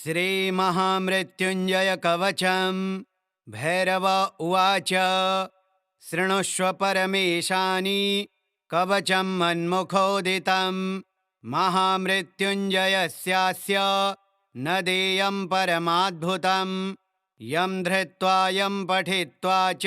श्रीमहामृत्युञ्जय कवचं भैरव उवाच। शृणुष्व परमेशानि कवचं मन्मुखोदितं। महामृत्युञ्जयस्यास्य न देयं परमाद्भुतं। यं धृत्वा यं पठित्वा च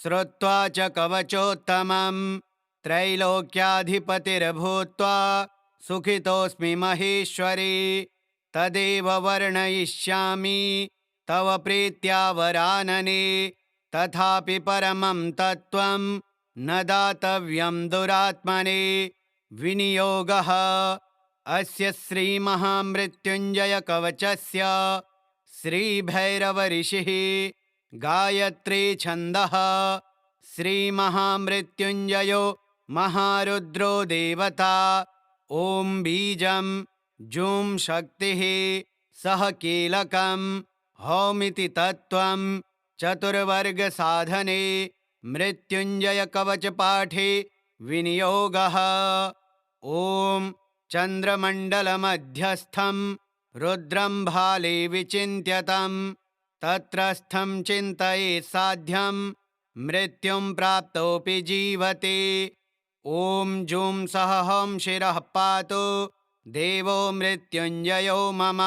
श्रुत्वा च कवचोत्तमं। त्रैलोक्याधिपतिर्भूत्वा सुखितोऽस्मि महेश्वरी। तदेव वर्णयिष्यामि तव प्रीत्या वरानने। तथापि परमं तत्त्वं न दातव्यं दुरात्मने। विनियोगः अस्य श्रीमहामृत्युञ्जयकवचस्य श्रीभैरवऋषिः गायत्री छन्दः। श्रीमहामृत्युञ्जयो महारुद्रो देवता। ॐ बीजं जूं शक्तिः सह कीलकं हौमिति तत्त्वं चतुर्वर्गसाधने। मृत्युञ्जयकवचपाठे विनियोगः। ॐ चन्द्रमण्डलमध्यस्थं रुद्रं भाले विचिन्त्यतं। तत्रस्थं चिन्तयेत् साध्यं मृत्युं प्राप्तोऽपि जीवते। ॐ जूं सह हं शिरः पातु देवो मृत्युञ्जयो मम।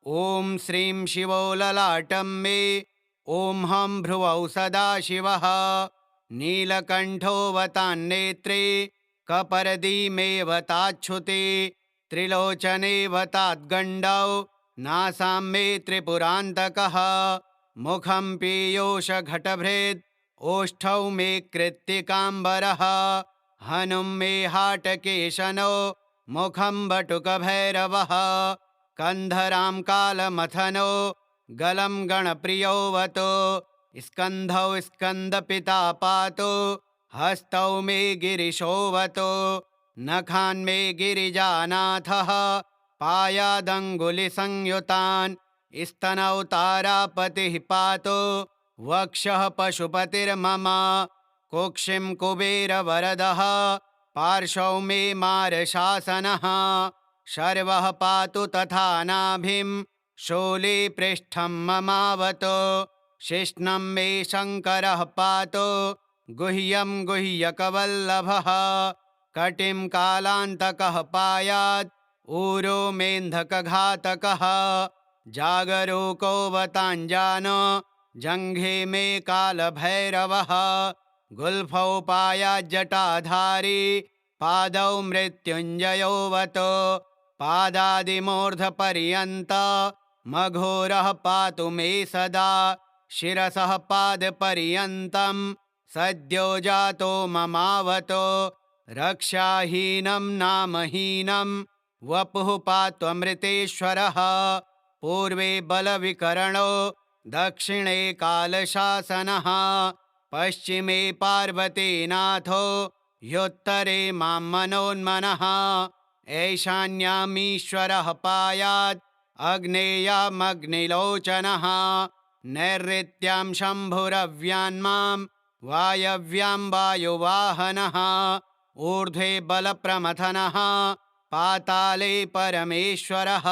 ॐ श्रीं शिवो ललाटं मे। ॐ हं भ्रुवौ सदाशिवः। नीलकण्ठोऽवतान्नेत्रे कपर्दीमेवताच्छुते। त्रिलोचनेऽवताद्गण्डौ नासां मे त्रिपुरान्तकः। मुखं पीयूषघटभृद् ओष्ठौ मे कृत्तिकाम्बरः। हनुं मे हाटकेशनो मुखं बटुकभैरवः। कन्धरां कालमथनो गलं गणप्रियोऽवतु। स्कन्धौ स्कन्दपिता पातु हस्तौ मे गिरिशोऽवतु। नखान्मे गिरिजानाथः पायादङ्गुलिसंयुतान्। स्तनौ तारापतिः पातु वक्षः पशुपतिर्मम। कुक्षिं कुबेरवरदः पार्श्वौ मे मारशासनः। शर्वः पातु तथा नाभिं शूली पृष्ठं ममावतु। शिश्नं मे शङ्करः पातु गुह्यं गुह्यकवल्लभः। कटिं कालान्तकः पायात् ऊरो मेन्धकघातकः। जागरूकोऽवताञ्जानो जङ्घे मे कालभैरवः। गुल्फौ पायाज्जटाधारी पादौ मृत्युञ्जयोऽवतु। पादादिमूर्धपर्यन्त मघोरः पातु मे सदा। शिरसः पादपर्यन्तं सद्यो जातो ममावतु। रक्षाहीनं नामहीनं वपुः पात्वमृतेश्वरः। पूर्वे बलविकरणो दक्षिणे कालशासनः। पश्चिमे पार्वतीनाथो ह्युत्तरे मां मनोन्मनः। ऐशान्यामीश्वरः पायात् अग्नेयामग्निलोचनः। नैऋत्यां शम्भुरव्यान्मां वायव्यां वायुवाहनः। ऊर्ध्वे बलप्रमथनः पाताले परमेश्वरः।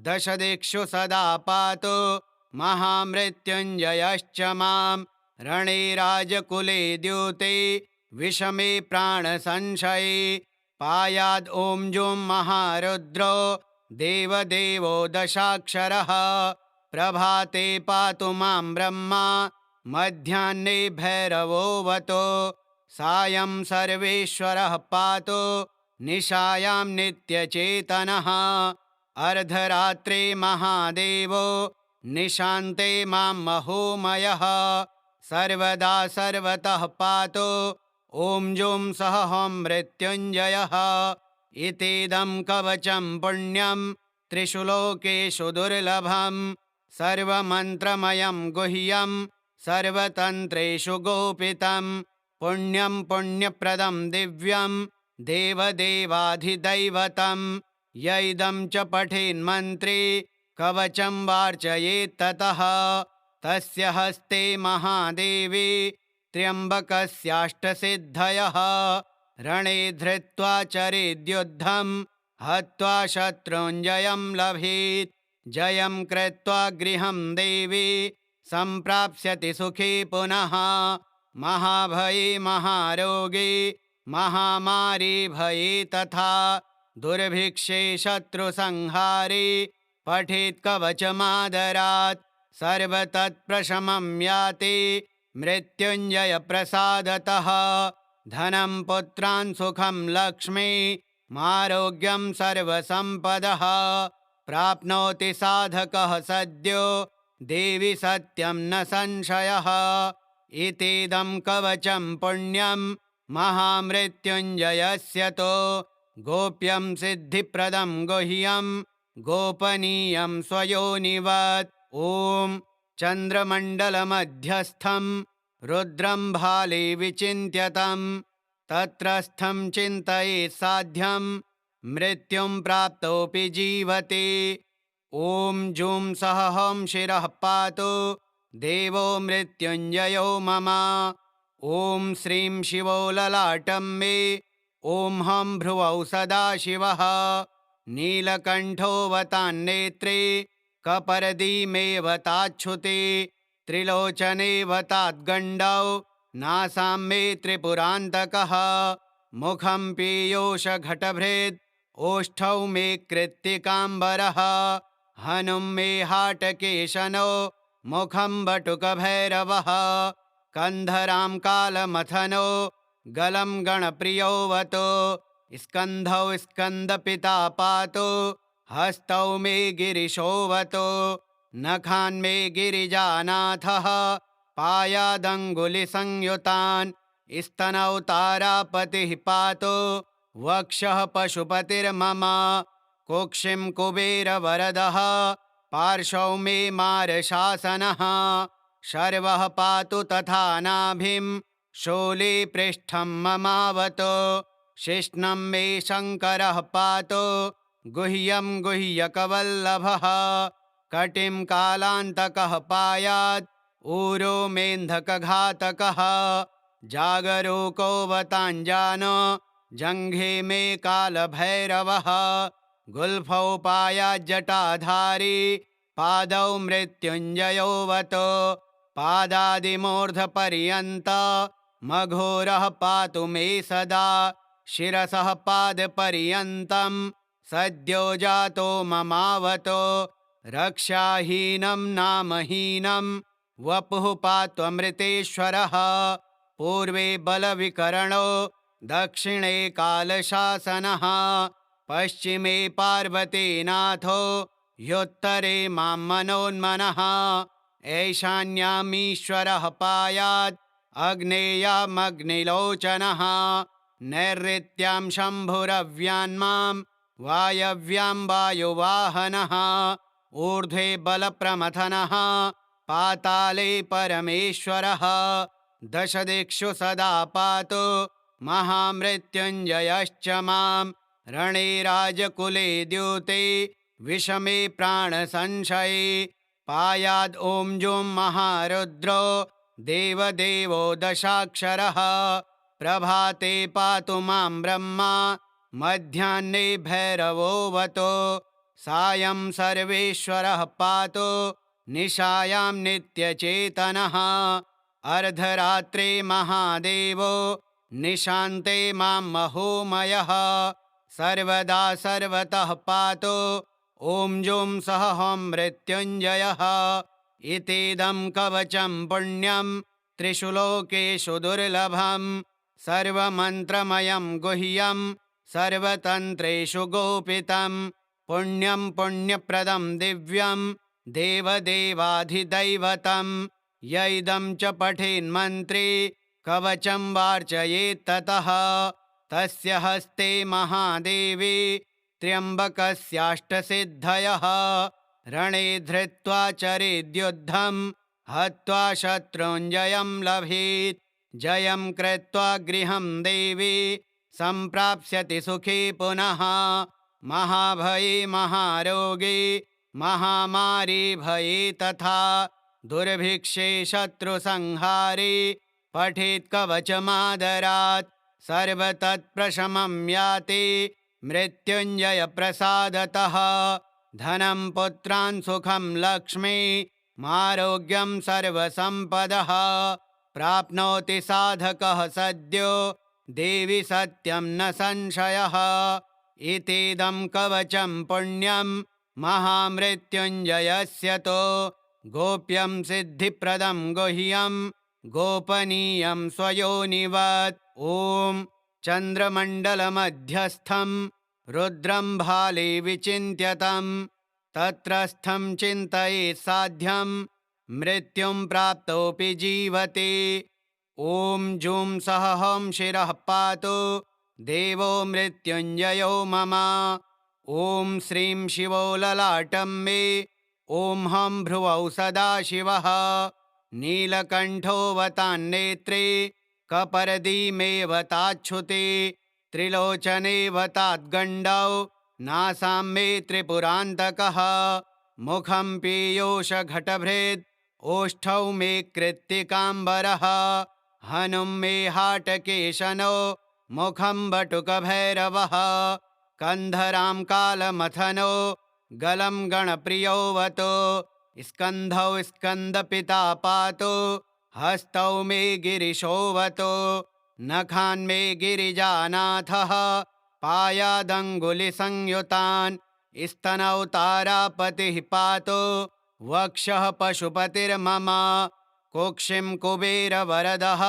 दशदिक्षु सदा पातु महामृत्युञ्जयश्च मां। रणे राजकुले द्यूते विषमे प्राणसंशये। पायाद् ॐ जुं महारुद्रो देवदेवो दशाक्षरः। प्रभाते पातु मां ब्रह्मा मध्याह्ने भैरवोऽवतु। सायं सर्वेश्वरः पातु निशायां नित्यचेतनः। अर्धरात्रे महादेवो निशान्ते मां महोमयः। सर्वदा सर्वतः पातु ॐ जुं सह हं मृत्युञ्जयः। इतीदं कवचं पुण्यं त्रिषु लोकेषु दुर्लभं। सर्वमन्त्रमयं गुह्यं सर्वतन्त्रेषु गोपितं। पुण्यं पुण्यप्रदं दिव्यं देवदेवाधिदैवतं। य इदं च पठेन्मन्त्रे कवचं वार्चयेत्ततः। तस्य हस्ते महादेवी त्र्यम्बकस्याष्टसिद्धयः। रणे धृत्वा चरेद्युद्धं हत्वा शत्रुञ्जयं लभेत्। जयं कृत्वा गृहं देवी सम्प्राप्स्यति सुखी पुनः। महाभये महारोगे महामारी भये तथा दुर्भिक्षे शत्रुसंहारे पठेत् कवचमादरात् सर्वतत्प्रशमं याति मृत्युञ्जय प्रसादतः। धनं पुत्रान् सुखं लक्ष्मी मारोग्यं सर्वसम्पदः प्राप्नोति साधकः सद्यो देवि सत्यं न संशयः। इतीदं कवचं पुण्यं महामृत्युञ्जयस्य तो गोप्यं सिद्धिप्रदं गुह्यं गोपनीयं स्वयोनिवत्। ॐ चन्द्रमण्डलमध्यस्थं रुद्रं भाले विचिन्त्यतं तत्रस्थं चिन्तयेत् साध्यं मृत्युं प्राप्तोऽपि जीवति। ॐ जूं सः हं शिरः पातु देवो मृत्युञ्जयो मम। ॐ श्रीं शिवो ललाटं मे ॐ हं भ्रुवौ सदाशिवः नीलकण्ठोऽवतान्नेत्रे कपर्दीमेवताच्छुते त्रिलोचनेऽवताद्गण्डौ नासां मे त्रिपुरान्तकः मुखं पीयूषघटभृद् ओष्ठौ मे कृत्तिकाम्बरः हनुं मे हाटकेशनो मुखं बटुकभैरवः कन्धरां कालमथनो गलं गणप्रियोऽवतु स्कन्धौ स्कन्दपिता पातु हस्तौ मे गिरिशोऽवतु नखान्मे गिरिजानाथः पायादङ्गुलिसंयुतान् स्तनौ तारापतिः पातु वक्षः पशुपतिर्मम कुक्षिं कुबेरवरदः पार्श्वौ मे मारशासनः शर्वः पातु तथा नाभिं शूली पृष्ठं ममावतु शिश्नं मे शङ्करः पातु गुह्यं गुह्यकवल्लभः कटिं कालान्तकः पायात् ऊरो मेन्धकघातकः जागरूकोऽवताञ्जानो जङ्घे मे कालभैरवः गुल्फौ पायाज्जटाधारी पादौ मृत्युञ्जयोऽवतु पादादिमूर्धपर्यन्त मघोरः पातु मे सदा शिरसः पादपर्यन्तं सद्यो जातो ममावतु रक्षाहीनं नामहीनं वपुः पात्वमृतेश्वरः पूर्वे बलविकरणो दक्षिणे कालशासनः पश्चिमे पार्वतीनाथो ह्योत्तरे मां मनोन्मनः ऐशान्यामीश्वरः पायात् अग्नेयामग्निलोचनः नैऋत्यां शम्भुरव्यान्मां वायव्यां वायुवाहनः ऊर्ध्वे बलप्रमथनः पाताले परमेश्वरः दशदिक्षु सदा पातु महामृत्युञ्जयश्च मां रणे राजकुले द्यूते विषमे प्राणसंशये पायाद् ॐ जुं महारुद्रो देवदेवो दशाक्षरः प्रभाते पातु मां ब्रह्मा मध्याह्ने भैरवोऽवतु सायं सर्वेश्वरः पातु निशायां नित्यचेतनः अर्धरात्रे महादेवो निशान्ते मां महोमयः सर्वदा सर्वतः पातु ॐ जुं सः हं मृत्युञ्जयः इतीदं कवचं पुण्यं त्रिषु लोकेषु दुर्लभं सर्वमन्त्रमयं गुह्यं सर्वतन्त्रेषु गोपितं पुण्यं पुण्यप्रदं दिव्यं देवदेवाधिदैवतं य इदं च पठेन्मन्त्रे कवचं वार्चयेत्ततः तस्य हस्ते महादेवी त्र्यम्बकस्याष्टसिद्धयः रणे धृत्वा चरेद्युद्धं हत्वा शत्रुञ्जयं लभेत् जयं कृत्वा गृहं देवी सम्प्राप्स्यति सुखी पुनः महाभये महारोगे महामारी भये तथा दुर्भिक्षे शत्रुसंहारे पठेत् कवचमादरात् सर्वतत्प्रशमं याति मृत्युञ्जय प्रसादतः धनं पुत्रान् सुखं लक्ष्मी आरोग्यं सर्वसम्पदः प्राप्नोति साधकः सद्यो देवि सत्यं न संशयः इतीदं कवचं पुण्यं महामृत्युञ्जयस्य तो गोप्यं सिद्धिप्रदं गुह्यं गोपनीयं स्वयोनिवत् ॐ चन्द्रमण्डलमध्यस्थं रुद्रं भाले विचिन्त्यतं तत्रस्थं चिन्तयेत् साध्यं मृत्युं प्राप्तोऽपि जीवति ॐ जूं सः हं शिरः पातु देवो मृत्युञ्जयो मम ॐ श्रीं शिवो ललाटं मे ॐ हं भ्रुवौ सदाशिवः नीलकण्ठोऽवतान्नेत्रे कपर्दीमेवताच्छुते त्रिलोचनेऽवताद्गण्डौ नासां मे त्रिपुरान्तकः मुखं पीयूषघटभृद् ओष्ठौ मे कृत्तिकाम्बरः हनुं मे हाटकेशनो मुखं बटुकभैरवः कन्धरां कालमथनो गलं गणप्रियोऽवतो स्कन्धौ स्कन्दपिता पातु हस्तौ मे गिरिशोऽवतो नखान्मे गिरिजानाथः पायादङ्गुलिसंयुतान् स्तनौ तारापतिः पातु वक्षः पशुपतिर्मम कुक्षिं कुबेरवरदः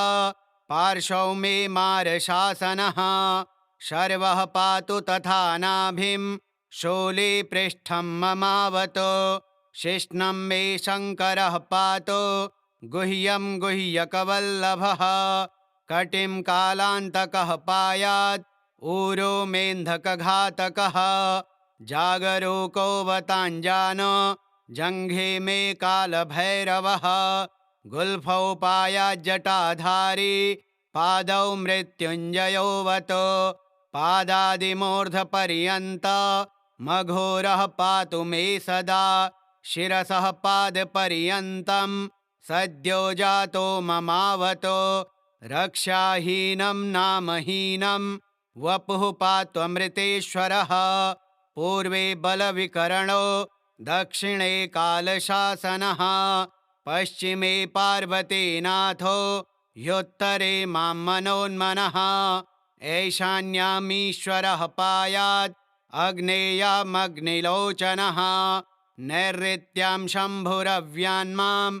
पार्श्वौ मे मारशासनः शर्वः पातु तथा नाभिं शूलीपृष्ठं ममावतो शिश्नं मे शङ्करः पातु गुह्यं गुह्यकवल्लभः कटिं कालान्तकः पायात् ऊरो मेन्धकघातकः जागरूकोऽवताञ्जानो जङ्घे मे कालभैरवः गुल्फौ पायाज्जटाधारी पादौ मृत्युञ्जयोऽवतो पादादिमूर्धपर्यन्त मघोरः पातु मे सदा शिरसः पादपर्यन्तं सद्यो जातो ममावतो रक्षाहीनं नामहीनं वपुः पात्वमृतेश्वरः पूर्वे बलविकरणो दक्षिणे कालशासनः पश्चिमे पार्वतीनाथो ह्युत्तरे मां मनोन्मनः ऐशान्यामीश्वरः पायात् अग्नेयामग्निलोचनः नैऋत्यां शम्भुरव्यान्मां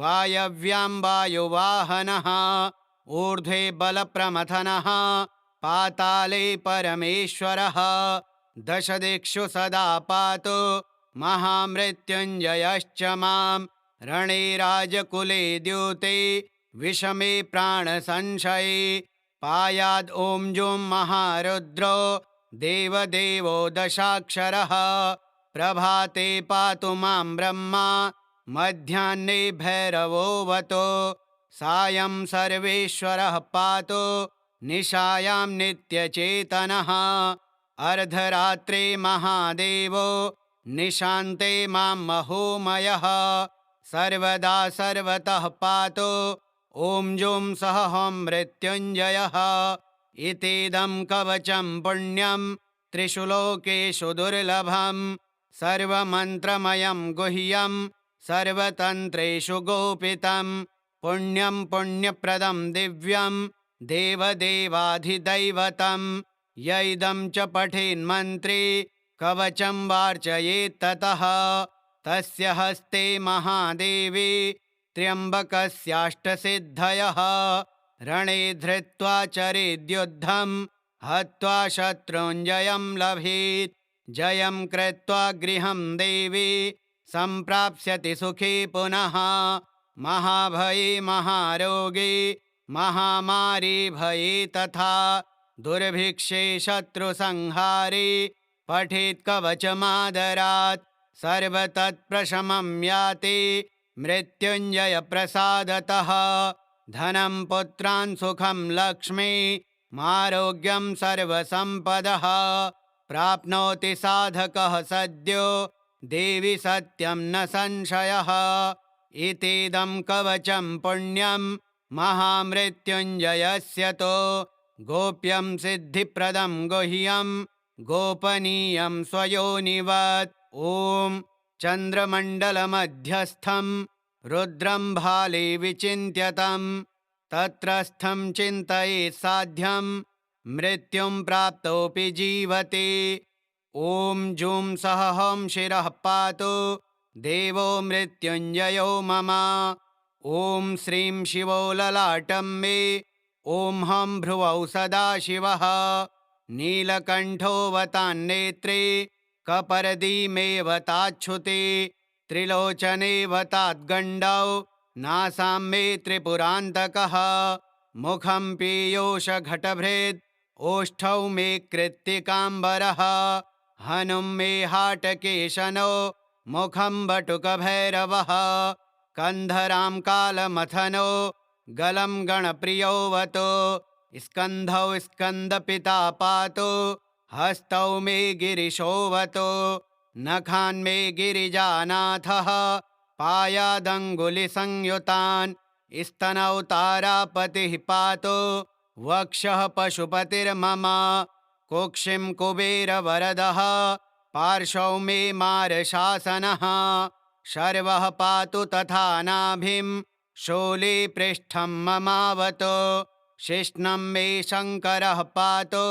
वायव्यां वायुवाहनः ऊर्ध्वे बलप्रमथनः पाताले परमेश्वरः दशदिक्षु सदा पातु महामृत्युञ्जयश्च मां रणे राजकुले द्यूते विषमे प्राणसंशये पायाद् ॐ जुं महारुद्रो देवदेवो दशाक्षरः प्रभाते पातु मां ब्रह्मा मध्याह्ने भैरवोऽवतो सायं सर्वेश्वरः पातु निशायां नित्यचेतनः अर्धरात्रे महादेवो निशान्ते मां महोमयः सर्वदा सर्वतः पातु ॐ जुं सः हं मृत्युञ्जयः इतीदं कवचं पुण्यं त्रिषु लोकेषु दुर्लभं सर्वमन्त्रमयं गुह्यं सर्वतन्त्रेषु गोपितं पुण्यं पुण्यप्रदं दिव्यं देवदेवाधिदैवतं य इदं च पठेन्मन्त्रे कवचं वार्चयेत्ततः तस्य हस्ते महादेवी त्र्यम्बकस्याष्टसिद्धयः रणे धृत्वा चरेद्युद्धं हत्वा शत्रुञ्जयं लभेत् जयं कृत्वा गृहं देवी सम्प्राप्स्यति सुखी पुनः महाभये महारोगे महामारी भये तथा दुर्भिक्षे शत्रुसंहारे पठेत् कवचमादरात् सर्वतत्प्रशमं याति मृत्युञ्जय प्रसादतः धनं पुत्रान् सुखं लक्ष्मी आरोग्यं सर्वसम्पदः प्राप्नोति साधकः सद्यो देवि सत्यं न संशयः इतीदं कवचं पुण्यं महामृत्युञ्जयस्य तो गोप्यं सिद्धिप्रदं गुह्यं गोपनीयं स्वयोनिवत् ॐ चन्द्रमण्डलमध्यस्थं रुद्रं भाले विचिन्त्यतं तत्रस्थं चिन्तयेत् साध्यं मृत्युं प्राप्तोऽपि जीवति। ॐ जूं सः हं शिरः पातु देवो मृत्युञ्जयो मम। ॐ श्रीं शिवो ललाटं मे। ॐ हं भ्रुवौ सदाशिवः। नीलकण्ठोऽवतान्नेत्रे कपर्दीमेवताच्छुते त्रिलोचनेऽवताद्गण्डौ नासां मे त्रिपुरान्तकः। मुखं पीयूषघटभृत् ओष्ठौ मे कृत्तिकाम्बरः। हनुं मे हाटकेशनो मुखं बटुकभैरवः। कन्धरां कालमथनो गलं गणप्रियोऽवतु। स्कन्धौ स्कन्दपिता पातु हस्तौ मे गिरिशोऽवतु। नखान्मे गिरिजानाथः पायादङ्गुलिसंयुतान्। स्तनौ तारापतिः पातु वक्षः पशुपतिर्मम। कुक्षिं कुबेरवरदः पार्श्वौ मे मारशासनः। शर्वः पातु तथा नाभिं शूली पृष्ठं ममावतु। शिश्नं मे शङ्करः पातु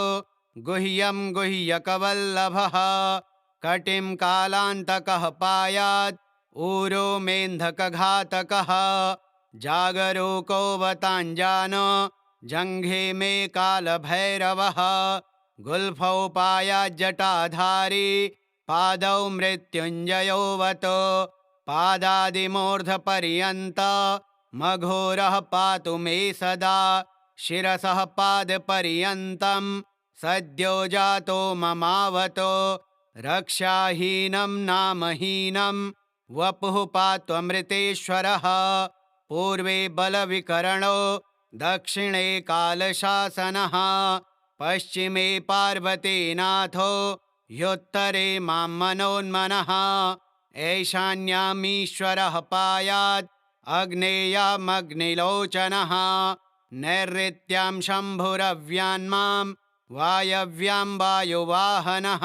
गुह्यं गुह्यकवल्लभः। कटिं कालान्तकः पायात् ऊरो मेन्धकघातकः। जागरूकोऽवताञ्जानो जङ्घे मे कालभैरवः। गुल्फौ पायाज्जटाधारी पादौ मृत्युञ्जयोऽवतु। पादादिमूर्धपर्यन्त मघोरः पातु मे सदा। शिरसः पादपर्यन्तं सद्यो जातो ममावतु। रक्षाहीनं नामहीनं वपुः पात्वमृतेश्वरः। पूर्वे बलविकरणो दक्षिणे कालशासनः। पश्चिमे पार्वतीनाथो ह्युत्तरे मां मनोन्मनः। ऐशान्यामीश्वरः पायात् अग्नेयामग्निलोचनः। नैऋत्यां शम्भुरव्यान्मां वायव्यां वायुवाहनः।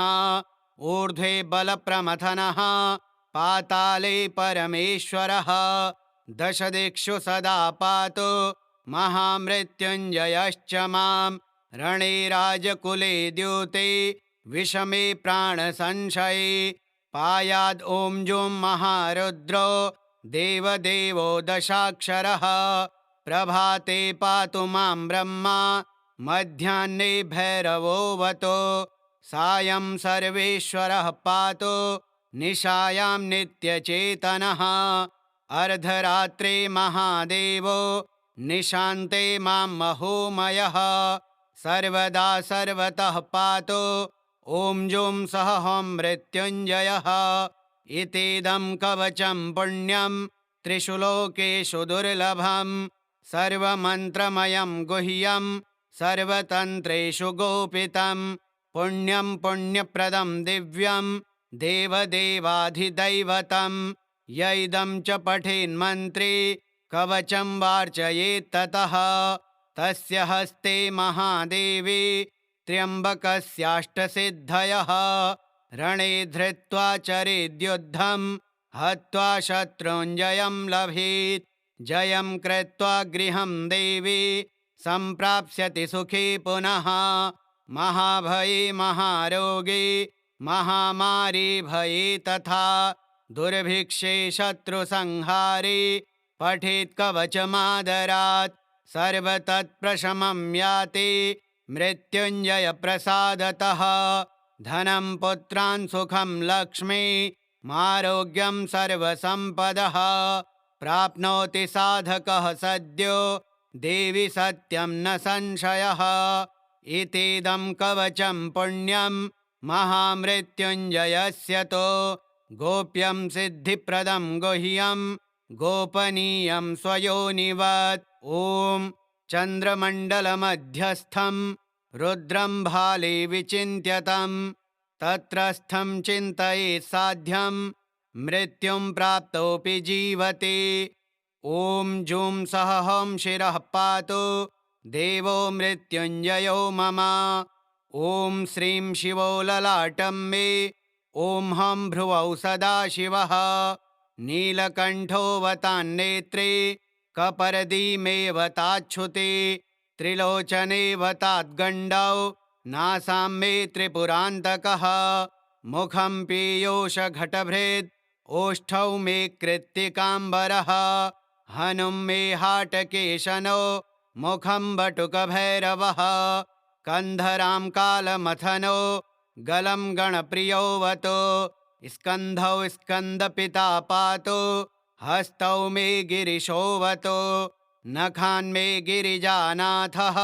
ऊर्ध्वे बलप्रमथनः पाताले परमेश्वरः। दशदिक्षु सदा पातु महामृत्युञ्जयश्च मां। रणे राजकुले द्यूते विषमे प्राणसंशये। पायाद् ॐ जुं महारुद्रो देवदेवो दशाक्षरः। प्रभाते पातु मां ब्रह्मा मध्याह्ने भैरवोऽवतु। सायं सर्वेश्वरः पातु निशायां नित्यचेतनः। अर्धरात्रे महादेवो निशान्ते मां महोमयः। सर्वदा सर्वतः पातु ॐ जुं सः हं मृत्युञ्जयः। इतीदं कवचं पुण्यं त्रिषु लोकेषु दुर्लभं। सर्वमन्त्रमयं गुह्यं सर्वतन्त्रेषु गोपितं। पुण्यं पुण्यप्रदं दिव्यं देवदेवाधिदैवतं। य इदं च पठेन्मन्त्रे कवचं वार्चयेत्ततः तस्य हस्ते महादेवी त्र्यम्बकस्याष्टसिद्धयः। रणे धृत्वा चरेद्युद्धं हत्वा शत्रुञ्जयं लभेत्। जयं कृत्वा गृहं देवी सम्प्राप्स्यति सुखे पुनः। महाभये महारोगे महामारी भये तथा दुर्भिक्षे शत्रुसंहारे पठेत् कवचमादरात्। सर्वतत्प्रशमं याति मृत्युञ्जय प्रसादतः। धनं पुत्रान् सुखं लक्ष्मी मारोग्यं सर्वसम्पदः। प्राप्नोति साधकः सद्यो देवि सत्यं न संशयः। इतीदं कवचं पुण्यं महामृत्युञ्जयस्य तो। गोप्यं सिद्धिप्रदं गुह्यं गोपनीयं स्वयोनिवत्। ॐ चन्द्रमण्डलमध्यस्थं रुद्रं भाले विचिन्त्यतं तत्रस्थं चिन्तयेत् साध्यं मृत्युं प्राप्तोऽपि जीवति। ॐ जूं सः हं शिरः पातु देवो मृत्युञ्जयो मम। ॐ श्रीं शिवो ललाटं मे। ॐ हं भ्रुवौ सदाशिवः नीलकण्ठोऽवतान्नेत्रे कपर्दीमेवताच्छुते त्रिलोचनेऽवताद्गण्डौ नासां मे त्रिपुरान्तकः मुखं पीयूषघटभृत् ओष्ठौ मे कृत्तिकाम्बरः हनुं मे हाटकेशनो मुखं बटुकभैरवः कन्धरां कालमथनो गलं गणप्रियोऽवतो स्कन्धौ स्कन्दपिता पातु हस्तौ मे गिरिशोऽवतो नखान्मे गिरिजानाथः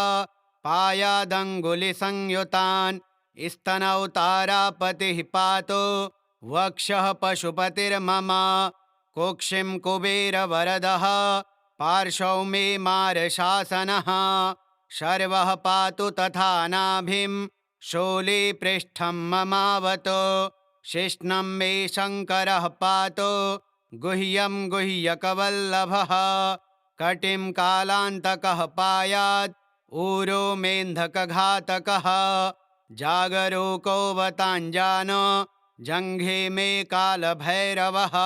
पायादङ्गुलिसंयुतान् स्तनौ तारापतिः पातु वक्षः पशुपतिर्मम कुक्षिं कुबेरवरदः पार्श्वौ मे मारशासनः शर्वः पातु तथा नाभिं शूली पृष्ठं ममावतो शिश्नं मे शङ्करः पातु गुह्यं गुह्यकवल्लभः कटिं कालान्तकः पायात् ऊरो मेन्धकघातकः जागरूकोऽवताञ्जानो जङ्घे मे कालभैरवः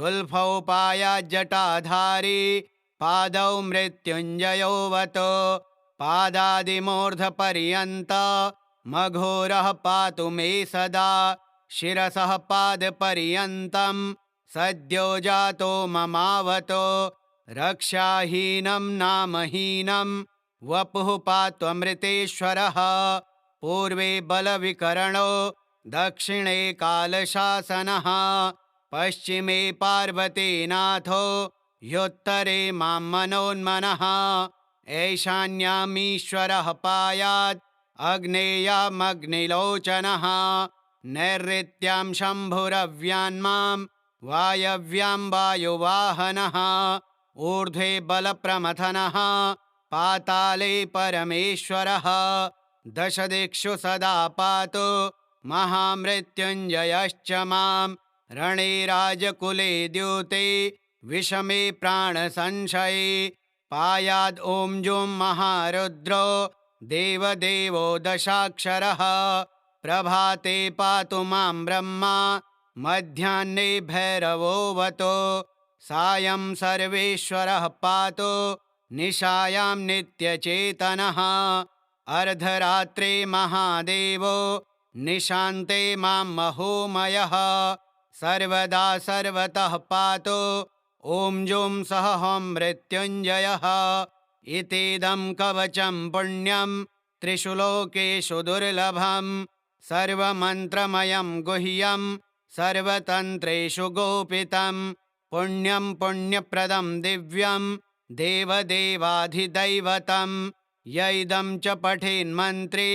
गुल्फौ पायाज्जटाधारी पादौ मृत्युञ्जयोऽवतो पादादिमूर्धपर्यन्त मघोरः पातु मे सदा शिरसः पादपर्यन्तं सद्यो जातो ममावतो रक्षाहीनं नामहीनं वपुः पात्वमृतेश्वरः पूर्वे बलविकरणो दक्षिणे कालशासनः पश्चिमे पार्वतीनाथो ह्युत्तरे मां मनोन्मनः ऐशान्यामीश्वरः पायात् अग्नेयामग्निलोचनः नैऋत्यां शम्भुरव्यान्मां वायव्यां वायुवाहनः ऊर्ध्वे बलप्रमथनः पाताले परमेश्वरः दशदिक्षु सदा पातु महामृत्युञ्जयश्च मां रणे राजकुले द्यूते विषमे प्राणसंशये पायाद् ॐ जुं महारुद्रो देवदेवो दशाक्षरः प्रभाते पातु मां ब्रह्मा मध्याह्ने भैरवोऽवतो सायं सर्वेश्वरः पातु निशायां नित्यचेतनः अर्धरात्रे महादेवो निशान्ते मां महोमयः सर्वदा सर्वतः पातु ॐ जुं सः हं मृत्युञ्जयः इतीदं कवचं पुण्यं त्रिषु लोकेषु दुर्लभं सर्वमन्त्रमयं गुह्यं सर्वतन्त्रेषु गोपितं पुण्यं पुण्यप्रदं दिव्यं देवदेवाधिदैवतं य इदं च पठेन्मन्त्रे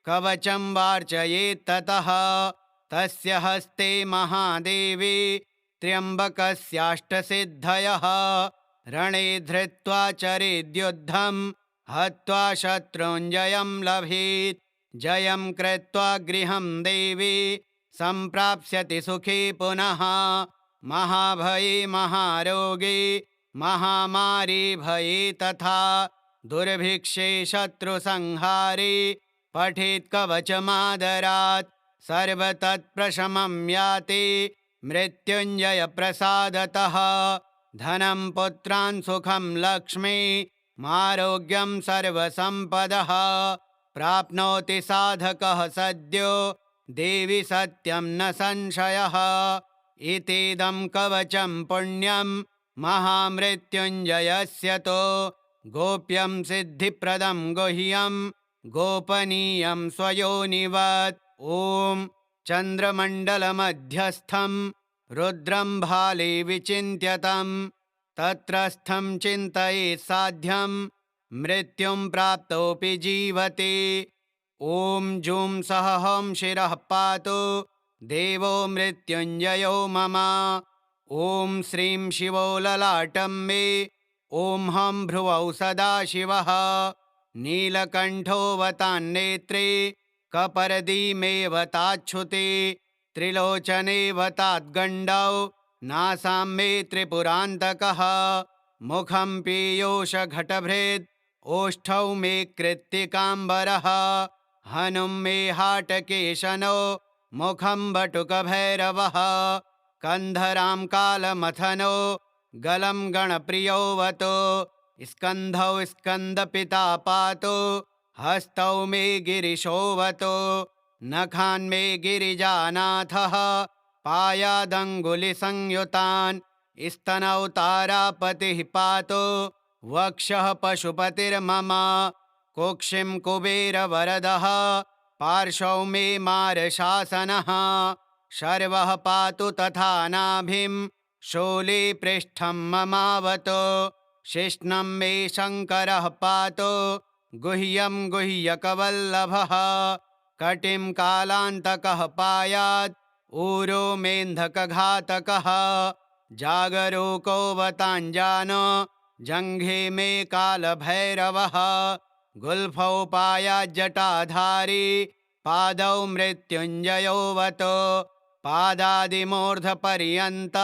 कवचं वार्चयेत्ततः तस्य हस्ते महादेवी त्र्यम्बकस्याष्टसिद्धयः रणे धृत्वा चरेद्युद्धं हत्वा शत्रुञ्जयं लभेत् जयं कृत्वा गृहं देवी सम्प्राप्स्यति सुखे पुनः महाभये महारोगे महामारी भये तथा दुर्भिक्षे शत्रुसंहारे पठेत् कवचमादरात् सर्वतत्प्रशमं याति मृत्युञ्जयप्रसादतः धनं पुत्रान् सुखं लक्ष्मी मारोग्यं सर्वसम्पदः प्राप्नोति साधकः सद्यो देवि सत्यं न संशयः इतीदं कवचं पुण्यं महामृत्युञ्जयस्य तो गोप्यं सिद्धिप्रदं गुह्यं गोपनीयं स्वयोनिवत् ॐ चन्द्रमण्डलमध्यस्थं रुद्रं भाले विचिन्त्यतं तत्रस्थं चिन्तयेत् साध्यं मृत्युं प्राप्तोऽपि जीवति ॐ जुं सः हं शिरः पातु देवो मृत्युञ्जयो मम ॐ श्रीं शिवो ललाटं मे ॐ हं भ्रुवौ सदाशिवः नीलकण्ठोऽवतान्नेत्रे कपर्दीमेवताच्छुते त्रिलोचनेऽवताद्गण्डौ नासां मे त्रिपुरान्तकः मुखं पीयूषघटभृत् ओष्ठौ मे कृत्तिकाम्बरः हनुं मे हाटकेशनो मुखं वटुकभैरवः कन्धरां कालमथनो गलं गणप्रियोऽवतो स्कन्धौ स्कन्दपिता पातु हस्तौ मे गिरिशोऽवतो नखान्मे गिरिजानाथः पायादङ्गुलिसंयुतान् स्तनौ तारापतिः पातु वक्षः पशुपतिर्मम कुक्षिं कुबेरवरदः पार्श्वौ मे मारशासनः शर्वः पातु तथा नाभिं शूलीपृष्ठं ममावतु शिश्नं मे शङ्करः पातु गुह्यं गुह्यकवल्लभः कटिं कालान्तकः पायात् ऊरो मेन्धकघातकः जागरूकोऽवताञ्जानो जङ्घे मे कालभैरवः गुल्फौ पायाज्जटाधारी पादौ मृत्युञ्जयोऽवतो पादादिमूर्धपर्यन्त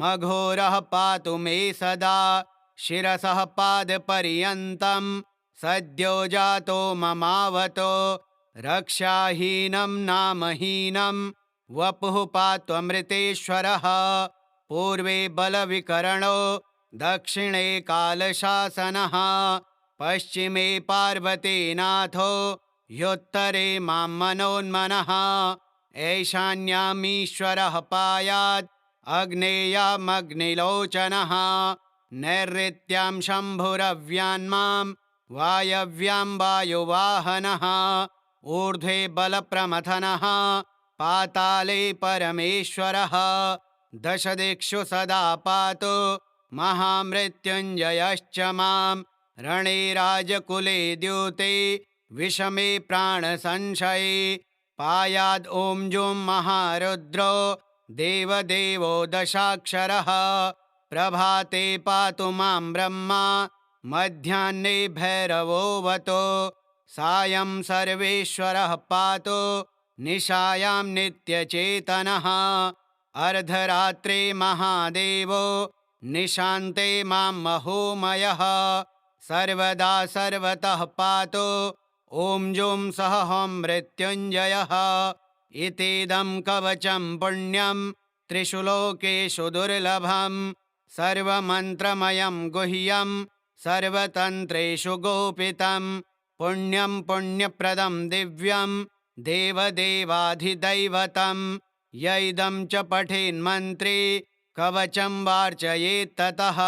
मघोरः पातु मे सदा शिरसः पादपर्यन्तं सद्यो जातो ममावतो रक्षाहीनं नामहीनं वपुः पात्वमृतेश्वरः पूर्वे बलविकरणो दक्षिणे कालशासनः पश्चिमे पार्वतीनाथो ह्युत्तरे मां मनोन्मनः ऐशान्यामीश्वरः पायात् अग्नेयामग्निलोचनः नैऋत्यां शम्भुरव्यान्मां वायव्यां वायुवाहनः ऊर्ध्वे बलप्रमथनः पाताले परमेश्वरः दशदिक्षु सदा पातु महामृत्युञ्जयश्च मां रणे राजकुले द्यूते विषमे प्राणसंशये पायाद् ॐ जुं महारुद्रो देवदेवो दशाक्षरः प्रभाते पातु मां ब्रह्मा मध्याह्ने भैरवोऽवतो सायं सर्वेश्वरः पातु निशायां नित्यचेतनः अर्धरात्रे महादेवो निशान्ते मां महोमयः सर्वदा सर्वतः पातु ॐ जुं सः हं मृत्युञ्जयः इतीदं कवचं पुण्यं त्रिषु लोकेषु दुर्लभं सर्वमन्त्रमयं गुह्यं सर्वतन्त्रेषु गोपितं पुण्यं पुण्यप्रदं दिव्यं देवदेवाधिदैवतं य इदं च पठेन्मन्त्रे कवचं वार्चयेत्ततः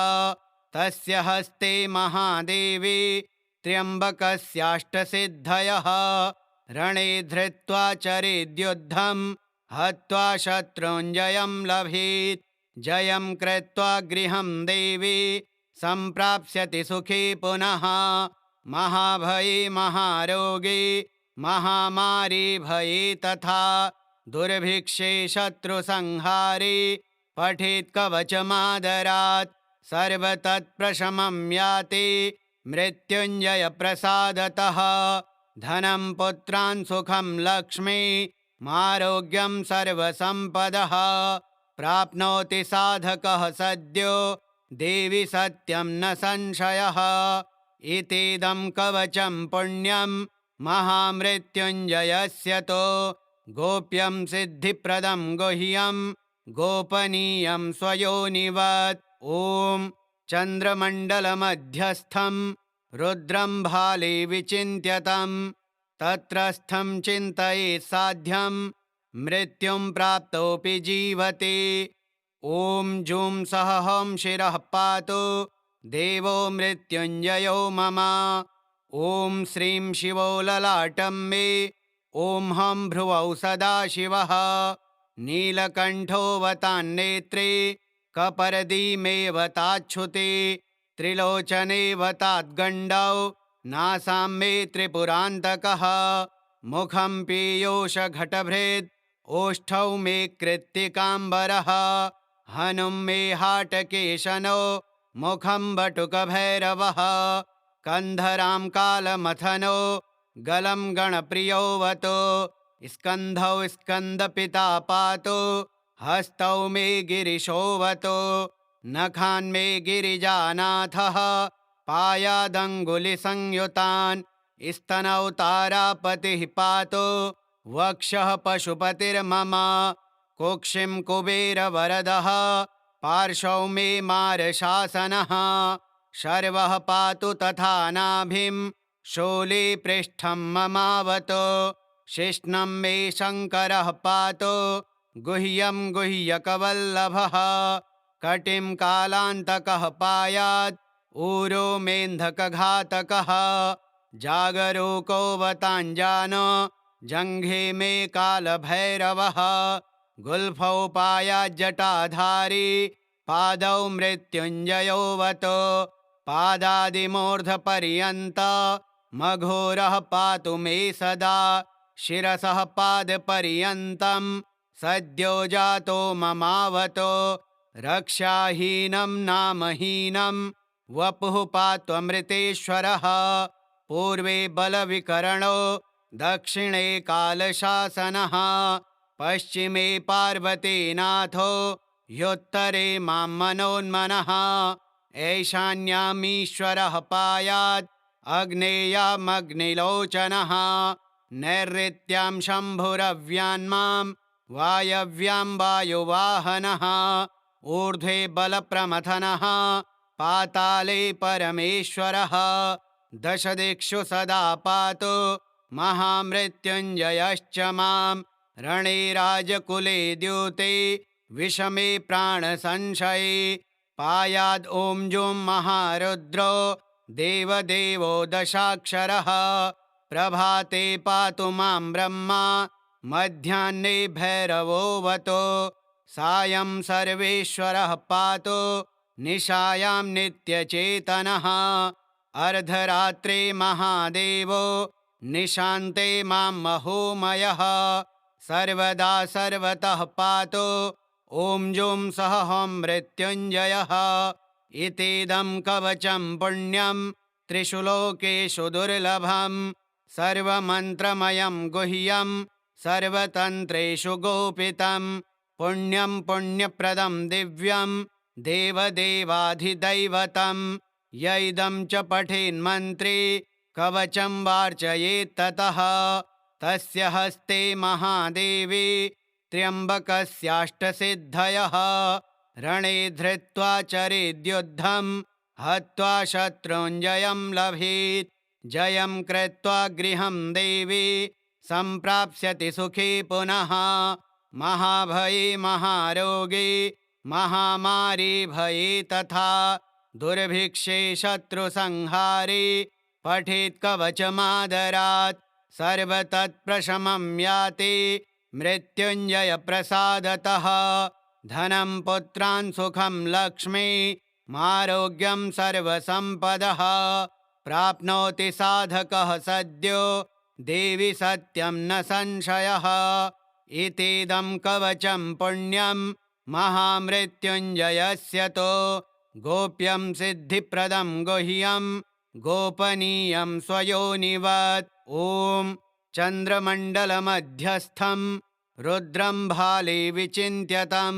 तस्य हस्ते महादेवी त्र्यम्बकस्याष्टसिद्धयः रणे धृत्वा चरेद्युद्धं हत्वा शत्रुञ्जयं लभेत् जयं कृत्वा गृहं देवी सम्प्राप्स्यति सुखी पुनः महाभये महारोगे महामारी भये तथा दुर्भिक्षे शत्रुसंहारे पठेत् कवचमादरात् सर्वतत्प्रशमं याति मृत्युञ्जय प्रसादतः धनं पुत्रान् सुखं लक्ष्मी मारोग्यं सर्वसम्पदः प्राप्नोति साधकः सद्यो देवि सत्यं न संशयः इतीदं कवचं पुण्यं महामृत्युञ्जयस्य तो गोप्यं सिद्धिप्रदं गुह्यं गोपनीयं स्वयोनिवत् ॐ चन्द्रमण्डलमध्यस्थं रुद्रं भाले विचिन्त्यतं तत्रस्थं चिन्तयेत् साध्यं मृत्युं प्राप्तोऽपि जीवति ॐ जुं सः हं शिरः पातु देवो मृत्युञ्जयो मम ॐ श्रीं शिवो ललाटं मे ॐ हं भ्रुवौ सदाशिवः नीलकण्ठोऽवतान्नेत्रे कपर्दीमेवताच्छुते त्रिलोचनेवताद्गण्डौ नासां मे त्रिपुरान्तकः मुखं पीयूषघटभृद् ओष्ठौ मे कृत्तिकाम्बरः हनुं मे हाटकेशनो मुखं वटुकभैरवः कन्धरां कालमथनो गलं गणप्रियोऽवतो स्कन्धौ स्कन्दपिता पातु हस्तौ मे गिरिशोऽवतो नखान्मे गिरिजानाथः पायादङ्गुलिसंयुतान् स्तनौ तारापतिः पातु वक्षः पशुपतिर्मम कुक्षिं कुबेरवरदः पार्श्वौ मे मारशासनः शर्वः पातु तथा नाभिं शूली पृष्ठं ममावतु शिश्नं मे शङ्करः पातु गुह्यं गुह्यकवल्लभः कटिं कालान्तकः पायात् ऊरो मेन्धकघातकः जागरूको वताञ्जानो जङ्घे मे कालभैरवः गुल्फौ पायाज्जटाधारी पादौ मृत्युञ्जयोऽवतु पादादिमूर्धपर्यन्त मघोरः पातु मे सदा शिरसः पादपर्यन्तं सद्यो जातो ममावतु रक्षाहीनं नामहीनं वपुः पात्वमृतेश्वरः पूर्वे बलविकरणो दक्षिणे कालशासनः पश्चिमे पार्वतीनाथो ह्युत्तरे मां मनोन्मनः ऐशान्यामीश्वरः पायात् अग्नेयामग्निलोचनः नैऋत्यां शम्भुरव्यान्मां वायव्यां वायुवाहनः ऊर्ध्वे बलप्रमथनः पाताले परमेश्वरः दशदिक्षु सदा पातु महामृत्युञ्जयश्च मां रणे राजकुले द्यूते विषमे प्राणसंशये पायाद् ॐ जुं महारुद्रो देवदेवो दशाक्षरः प्रभाते पातु मां ब्रह्मा मध्याह्ने भैरवोऽवतु सायं सर्वेश्वरः पातु निशायां नित्यचेतनः अर्धरात्रे महादेवो निशान्ते मां महोमयः सर्वदा सर्वतः पातु ॐ जुं सः हं मृत्युञ्जयः इतीदं कवचं पुण्यं त्रिषु लोकेषु दुर्लभं सर्वमन्त्रमयं गुह्यं सर्वतन्त्रेषु गोपितं पुण्यं पुण्यप्रदं दिव्यं देवदेवाधिदैवतं य इदं च पठेन्मन्त्रे कवचं वार्चयेत्ततः तस्य हस्ते महादेवी त्र्यम्बकस्याष्टसिद्धयः रणे धृत्वा चरेद्युद्धं हत्वा शत्रुञ्जयं लभेत् जयं कृत्वा गृहं देवी सम्प्राप्स्यति सुखी पुनः महाभये महारोगे महामारी भये तथा दुर्भिक्षे शत्रुसंहारे पठेत् कवचमादरात् सर्वतत्प्रशमं याति मृत्युञ्जय प्रसादतः धनं पुत्रान् सुखं लक्ष्मी मारोग्यं सर्वसम्पदः प्राप्नोति साधकः सद्यो देवि सत्यं न संशयः इतीदं कवचं पुण्यं महामृत्युञ्जयस्य तो गोप्यं सिद्धिप्रदं गुह्यं गोपनीयं स्वयोनिवत् ॐ चन्द्रमण्डलमध्यस्थं रुद्रं भाले विचिन्त्यतं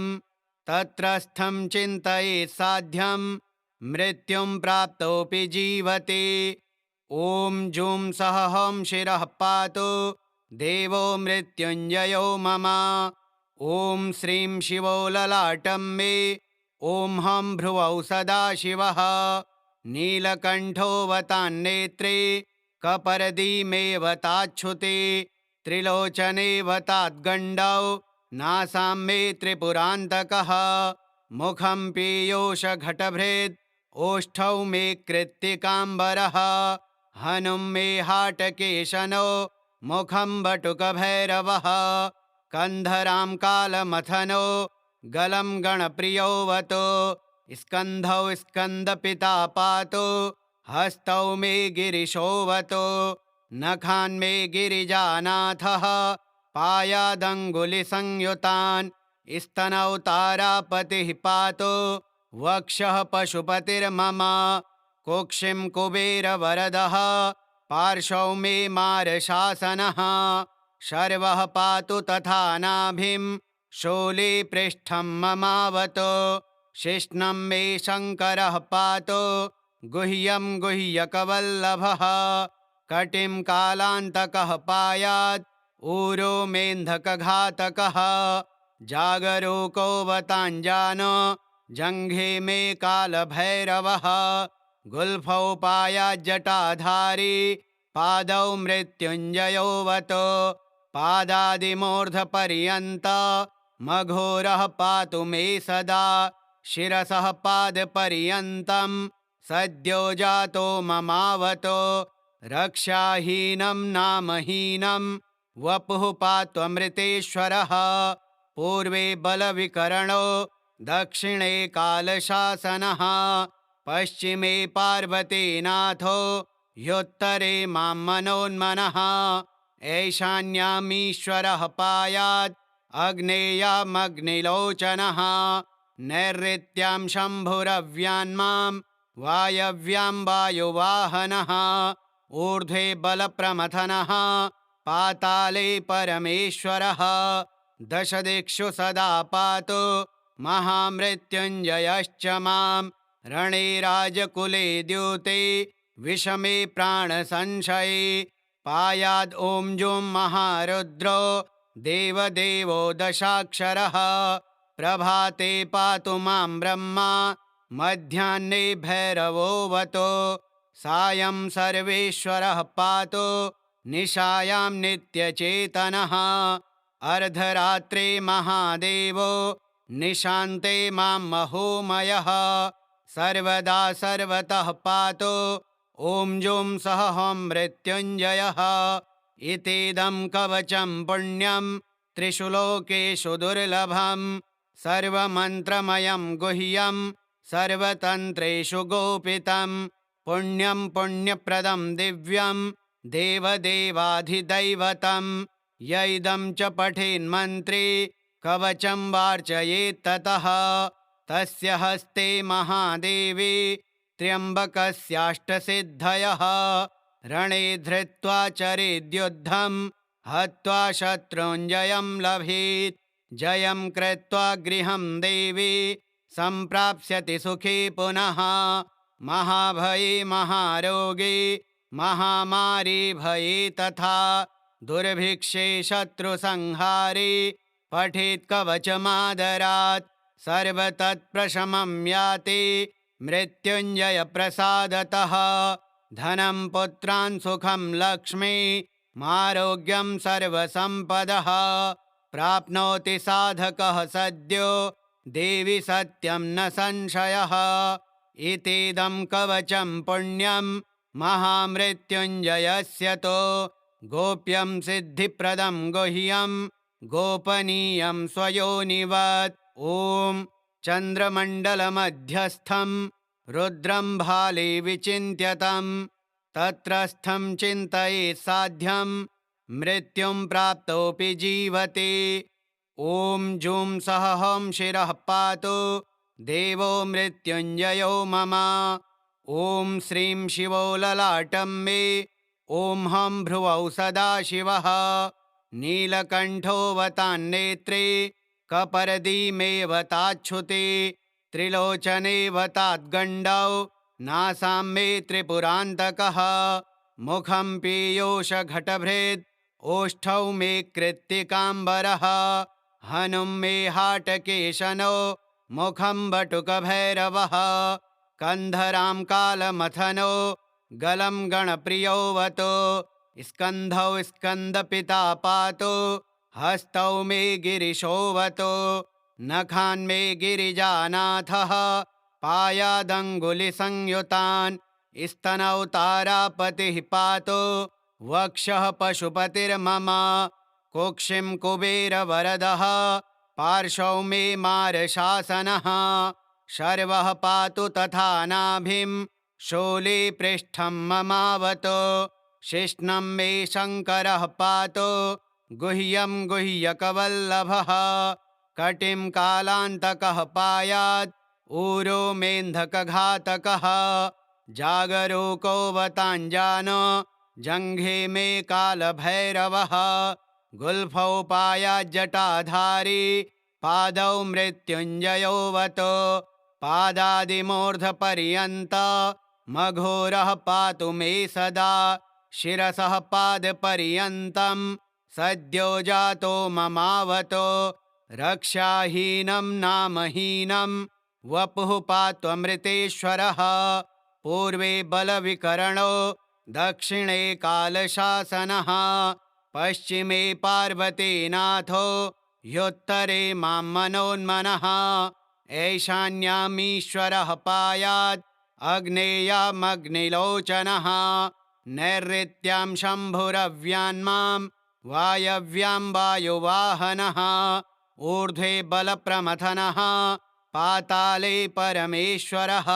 तत्रस्थं चिन्तयेत् साध्यं मृत्युं प्राप्तोऽपि जीवति ॐ जुं सः हं शिरः पातु देवो मृत्युञ्जयो मम ॐ श्रीं शिवो ललाटं मे ॐ हं भ्रुवौ सदाशिवः नीलकण्ठोऽवतान्नेत्रे कपर्दीमेवताच्छुते त्रिलोचनेवताद्गण्डौ नासां मे त्रिपुरान्तकः मुखं पीयूषघटभृद् ओष्ठौ मे कृत्तिकाम्बरः हनुं मे हाटकेशनो मुखं बटुकभैरवः कन्धरां कालमथनो गलं गणप्रियोऽवतु स्कन्धौ स्कन्दपिता पातु हस्तौ मे गिरिशोऽवतु नखान्मे गिरिजानाथः पायादङ्गुलिसंयुतान् स्तनौ तारापतिः पातु वक्षः पशुपतिर्मम कुक्षिं कुबेरवरदः पार्श्वौ मे मारशासनः शर्वः पातु तथा नाभिं शूली पृष्ठं ममावतु शिश्नं मे शङ्करः पातु गुह्यं गुह्यकवल्लभः कटिं कालान्तकः पायात् ऊरो मेऽन्धकघातकः जागरूको वताञ्जानो जङ्घे मे कालभैरवः गुल्फौ पायाज्जटाधारी पादौ मृत्युञ्जयोऽवतो पादादिमूर्धपर्यन्त मघोरः पातु मे सदा शिरसः पादपर्यन्तं सद्यो जातो ममावतो रक्षाहीनं नामहीनं वपुः पात्वमृतेश्वरः पूर्वे बलविकरणो दक्षिणे कालशासनः पश्चिमे पार्वतीनाथो ह्योत्तरे मां मनोन्मनः ऐशान्यामीश्वरः पायात् अग्नेयामग्निलोचनः नैऋत्यां शम्भुरव्यान्मां वायव्यां वायुवाहनः ऊर्ध्वे बलप्रमथनः पाताले परमेश्वरः दशदिक्षु सदा पातु महामृत्युञ्जयश्च मां रणे राजकुले द्यूते विषमे प्राणसंशये पायाद् ॐ जुं महारुद्रो देवदेवो दशाक्षरः प्रभाते पातु मां ब्रह्मा मध्याह्ने भैरवोऽवतो सायं सर्वेश्वरः पातु निशायां नित्यचेतनः अर्धरात्रे महादेवो निशान्ते मां महोमयः सर्वदा सर्वतः पातु ॐ जुं सः हं मृत्युञ्जयः इतीदं कवचं पुण्यं त्रिषु लोकेषु दुर्लभं सर्वमन्त्रमयं गुह्यं सर्वतन्त्रेषु गोपितं पुण्यं पुण्यप्रदं दिव्यं देवदेवाधिदैवतं य इदं च पठेन्मन्त्रे कवचं वार्चयेत्ततः तस्य हस्ते महादेवी त्र्यम्बकस्याष्टसिद्धयः रणे धृत्वा चरेद्युद्धं हत्वा शत्रुञ्जयं लभेत् जयं कृत्वा गृहं देवी सम्प्राप्स्यति सुखी पुनः महाभये महारोगे महामारी भये तथा दुर्भिक्षे शत्रुसंहारे पठेत् कवचमादरात् सर्वतत्प्रशमं याति मृत्युञ्जय प्रसादतः धनं पुत्रान् सुखं लक्ष्मी मारोग्यं सर्वसम्पदः प्राप्नोति साधकः सद्यो देवि सत्यं न संशयः इतीदं कवचं पुण्यं महामृत्युञ्जयस्य तो गोप्यं सिद्धिप्रदं गुह्यं गोपनीयं स्वयोनिवत् ॐ चन्द्रमण्डलमध्यस्थं रुद्रं भाले विचिन्त्यतं तत्रस्थं चिन्तयेत् साध्यं मृत्युं प्राप्तोऽपि जीवति ॐ जुं सः हं शिरः पातु देवो मृत्युञ्जयो मम ॐ श्रीं शिवो ललाटं मे ॐ हं भ्रुवौ सदाशिवः नीलकण्ठोऽवतान्नेत्रे कपर्दीमेवताच्छुते त्रिलोचनेवताद्गण्डौ नासां मे त्रिपुरान्तकः मुखं पीयूषघटभृद् ओष्ठौ मे कृत्तिकाम्बरः हनुं मे हाटकेशनो मुखं वटुकभैरवः कन्धरां कालमथनो गलं गणप्रियोऽवतो स्कन्धौ स्कन्दपिता पातु हस्तौ मे गिरिशोऽवतो नखान् मे गिरिजानाथः पायादङ्गुलिसंयुतान् स्तनौ तारापतिः पातु वक्षः पशुपतिर्मम कुक्षिं कुबेरवरदः पार्श्वौ मे मारशासनः शर्वः पातु तथा नाभिं शूली पृष्ठं ममावतो शिश्नं मे शङ्करः पातु गुह्यं गुह्यकवल्लभः कटिं कालान्तकः पायात् ऊरो मेऽन्धकघातकः जागरूको वताञ्जानो जङ्घे मे कालभैरवः गुल्फौ पायाज्जटाधारी पादौ मृत्युञ्जयोऽवतो पादादिमूर्धपर्यन्त मघोरः पातु मे सदा शिरसः पादपर्यन्तं सद्यो जातो ममावतो रक्षाहीनं नामहीनं वपुः पात्वमृतेश्वरः पूर्वे बलविकरणो दक्षिणे कालशासनः पश्चिमे पार्वतीनाथो ह्युत्तरे मां मनोन्मनः ऐशान्यामीश्वरः पायात् अग्नेयामग्निलोचनः नैऋत्यां शम्भुरव्यान्मां वायव्यां वायुवाहनः ऊर्ध्वे बलप्रमथनः पाताले परमेश्वरः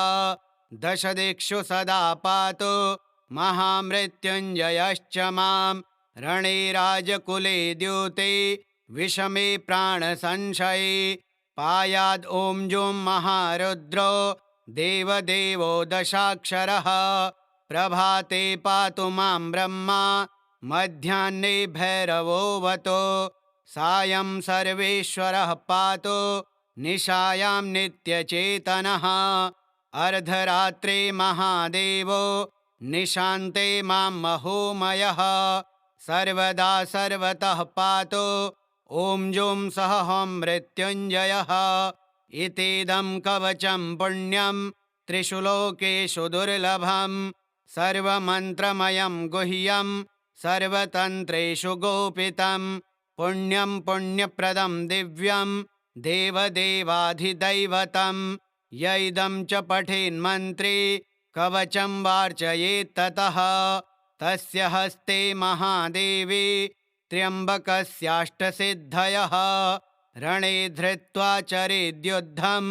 दशदिक्षु सदा पातु महामृत्युञ्जयश्च मां रणे राजकुले द्यूते विषमे प्राणसंशये पायाद् ॐ जुं महारुद्रो देवदेवो दशाक्षरः प्रभाते पातु मां ब्रह्मा मध्याह्ने भैरवोऽवतो सायं सर्वेश्वरः पातु निशायां नित्यचेतनः अर्धरात्रे महादेवो निशान्ते मां महोमयः सर्वदा सर्वतः पातु ॐ जुं सः हं मृत्युञ्जयः इतीदं कवचं पुण्यं त्रिषु लोकेषु दुर्लभं सर्वमन्त्रमयं गुह्यं सर्वतन्त्रेषु गोपितं पुण्यं पुण्यप्रदं दिव्यं देवदेवाधिदैवतं य इदं च पठेन्मन्त्रे कवचं वार्चयेत्ततः तस्य हस्ते महादेवी त्र्यम्बकस्याष्टसिद्धयः रणे धृत्वा चरेद्युद्धं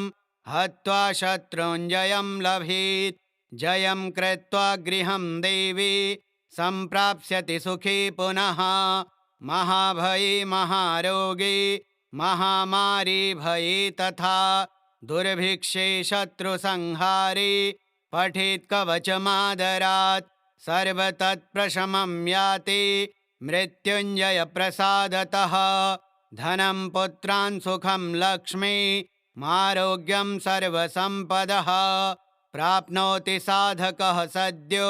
हत्वा शत्रुञ्जयं लभेत् जयं कृत्वा गृहं देवी सम्प्राप्स्यति सुखी पुनः महाभये महारोगे महामारी भये तथा दुर्भिक्षे शत्रुसंहारे पठेत् कवचमादरात् सर्वतत्प्रशमं याति मृत्युञ्जय प्रसादतः धनं पुत्रान् सुखं लक्ष्मी मारोग्यं सर्वसम्पदः प्राप्नोति साधकः सद्यो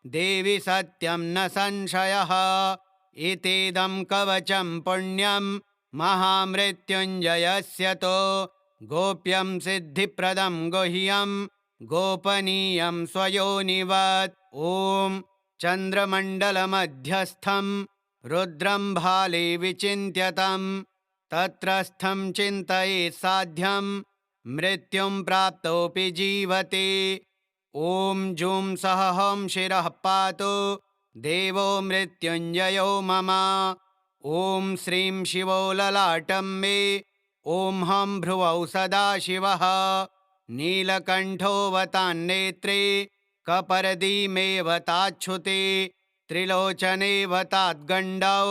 देवि सत्यं न संशयः इतीदं कवचं पुण्यं महामृत्युञ्जयस्य तो गोप्यं सिद्धिप्रदं गुह्यं गोपनीयं स्वयोनिवत् ॐ चन्द्रमण्डलमध्यस्थं रुद्रं भाले विचिन्त्यतं तत्रस्थं चिन्तयेत् साध्यं मृत्युं प्राप्तोऽपि जीवति ॐ जुं सः हं शिरः पातु देवो मृत्युञ्जयो मम ॐ श्रीं शिवो ललाटं मे ॐ हं भ्रुवौ सदाशिवः नीलकण्ठोऽवतान्नेत्रे कपर्दीमेवताच्छुते त्रिलोचनेवताद्गण्डौ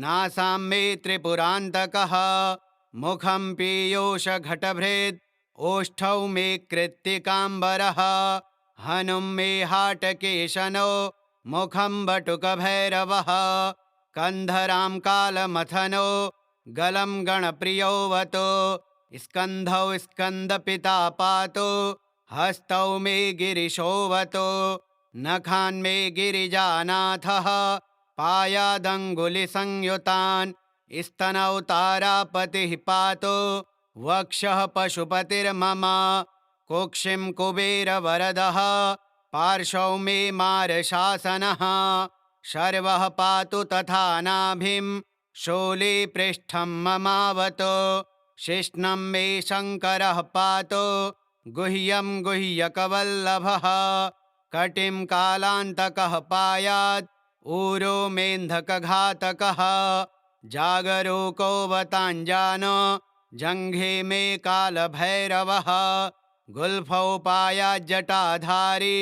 नासां मे त्रिपुरान्तकः मुखं पीयूषघटभृद् ओष्ठौ मे कृत्तिकाम्बरः हनुं मे हाटकेशनो मुखं वटुकभैरवः कन्धरां कालमथनो गलं गणप्रियोऽवतो स्कन्धौ स्कन्दपिता पातु हस्तौ मे गिरिशोऽवतो नखान्मे गिरिजानाथः पायादङ्गुलिसंयुतान् स्तनौ तारापतिः पातु वक्षः पशुपतिर्मम कुक्षिं कुबेरवरदः पार्श्वौ मे मारशासनः शर्वः पातु तथा नाभिं शूले पृष्ठं ममावतो शिश्नं मे शङ्करः पातु गुह्यं गुह्यकवल्लभः कटिं कालान्तकः पायात् ऊरो मेन्धकघातकः जागरूकोऽवताञ्जानो जङ्घे मे कालभैरवः गुल्फौ पायाज्जटाधारी